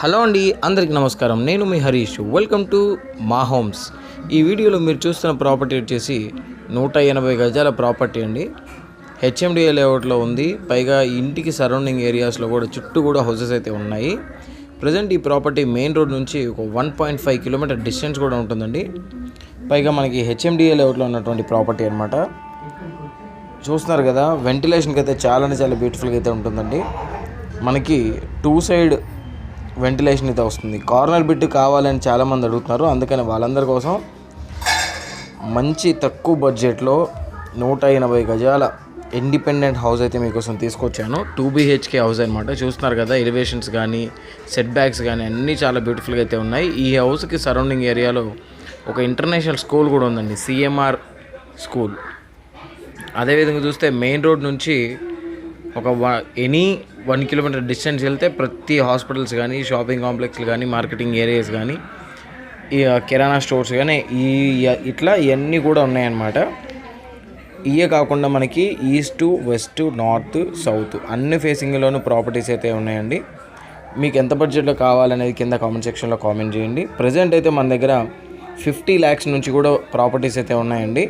Hello అండి, అందరికీ నమస్కారం. నేను మీ హరీష్. వెల్కమ్ టు మా హోమ్స్. ఈ వీడియోలో మీరు చూస్తున్న ప్రాపర్టీ వచ్చేసి 180 గజాల ప్రాపర్టీ అండి. హెచ్ఎండిఏ లేఅవుట్లో ఉంది. పైగా ఇంటికి సరౌండింగ్ ఏరియాస్లో కూడా చుట్టూ కూడా హౌసెస్ అయితే ఉన్నాయి. ప్రజెంట్ ఈ ప్రాపర్టీ మెయిన్ రోడ్ నుంచి ఒక 1.5 కిలోమీటర్ డిస్టెన్స్ కూడా ఉంటుందండి. పైగా మనకి హెచ్ఎండిఏ లేఅవుట్లో ఉన్నటువంటి ప్రాపర్టీ అనమాట. చూస్తున్నారు కదా, వెంటిలేషన్కి అయితే చాలా బ్యూటిఫుల్గా అయితే ఉంటుందండి. మనకి 2 సైడ్ వెంటిలేషన్ అయితే వస్తుంది. కార్నర్ బిట్ కావాలని చాలామంది అడుగుతున్నారు. అందుకని వాళ్ళందరి కోసం మంచి తక్కువ బడ్జెట్లో 180 గజాల ఇండిపెండెంట్ హౌస్ అయితే మీకోసం తీసుకొచ్చాను. 2 BHK హౌస్ అనమాట. చూస్తున్నారు కదా, ఎలివేషన్స్ కానీ సెట్ బ్యాక్స్ కానీ అన్నీ చాలా బ్యూటిఫుల్గా అయితే ఉన్నాయి. ఈ హౌస్కి సరౌండింగ్ ఏరియాలో ఒక ఇంటర్నేషనల్ స్కూల్ కూడా ఉందండి, CMR స్కూల్. అదేవిధంగా చూస్తే మెయిన్ రోడ్ నుంచి ఒక 1 కిలోమీటర్ డిస్టెన్స్ వెళ్తే ప్రతి హాస్పిటల్స్ కానీ, షాపింగ్ కాంప్లెక్స్లు కానీ, మార్కెటింగ్ ఏరియాస్ కానీ, ఈ కిరాణా స్టోర్స్ కానీ ఇట్లా ఇవన్నీ కూడా ఉన్నాయన్నమాట. ఇవే కాకుండా మనకి ఈస్ట్, వెస్ట్, నార్త్, సౌత్ అన్ని ఫేసింగ్లోనూ ప్రాపర్టీస్ అయితే ఉన్నాయండి. మీకు ఎంత బడ్జెట్లో కావాలనేది కింద కామెంట్ సెక్షన్లో కామెంట్ చేయండి. ప్రజెంట్ అయితే మన దగ్గర 50 lakhs నుంచి కూడా ప్రాపర్టీస్ అయితే ఉన్నాయండి.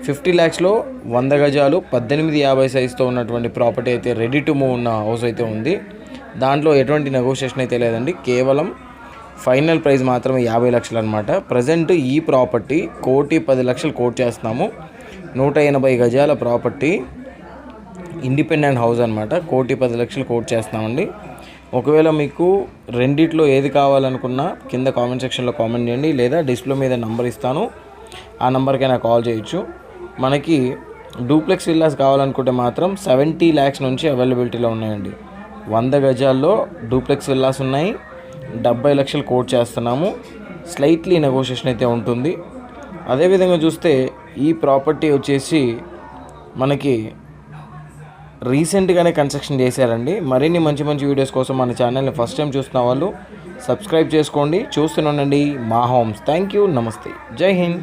50 lakhsలో 100 గజాలు 1850 సైజుతో ఉన్నటువంటి ప్రాపర్టీ అయితే రెడీ టు మూవ్ ఉన్న హౌస్ అయితే ఉంది. దాంట్లో ఎటువంటి నెగోషియేషన్ అయితే లేదండి. కేవలం ఫైనల్ ప్రైస్ మాత్రమే 50 లక్షలు అనమాట. ప్రజెంట్ ఈ ప్రాపర్టీ 1,10,00,000 కోట్ చేస్తున్నాము. 180 గజాల ప్రాపర్టీ ఇండిపెండెంట్ హౌస్ అనమాట. 1,10,00,000 కోట్ చేస్తున్నామండి. ఒకవేళ మీకు రెండిట్లో ఏది కావాలనుకున్నా కింద కామెంట్ సెక్షన్లో కామెంట్ చేయండి, లేదా డిస్ప్లే మీద నెంబర్ ఇస్తాను, ఆ నెంబర్కైనా కాల్ చేయొచ్చు. మనకి డూప్లెక్స్ విల్లాస్ కావాలనుకుంటే మాత్రం 70 lakhs నుంచి అవైలబిలిటీలో ఉన్నాయండి. 100 గజాల్లో డూప్లెక్స్ విల్లాస్ ఉన్నాయి. 70 లక్షలు కోట్ చేస్తున్నాము. స్లైట్లీ నెగోషియేషన్ అయితే ఉంటుంది. అదేవిధంగా చూస్తే ఈ ప్రాపర్టీ వచ్చేసి మనకి రీసెంట్గానే కన్స్ట్రక్షన్ చేశారండి. మరిన్ని మంచి వీడియోస్ కోసం మన ఛానల్ని ఫస్ట్ టైం చూస్తున్న వాళ్ళు సబ్స్క్రైబ్ చేసుకోండి. చూస్తూనే ఉండండి మా హోమ్స్. Thank you. నమస్తే. జై హింద్.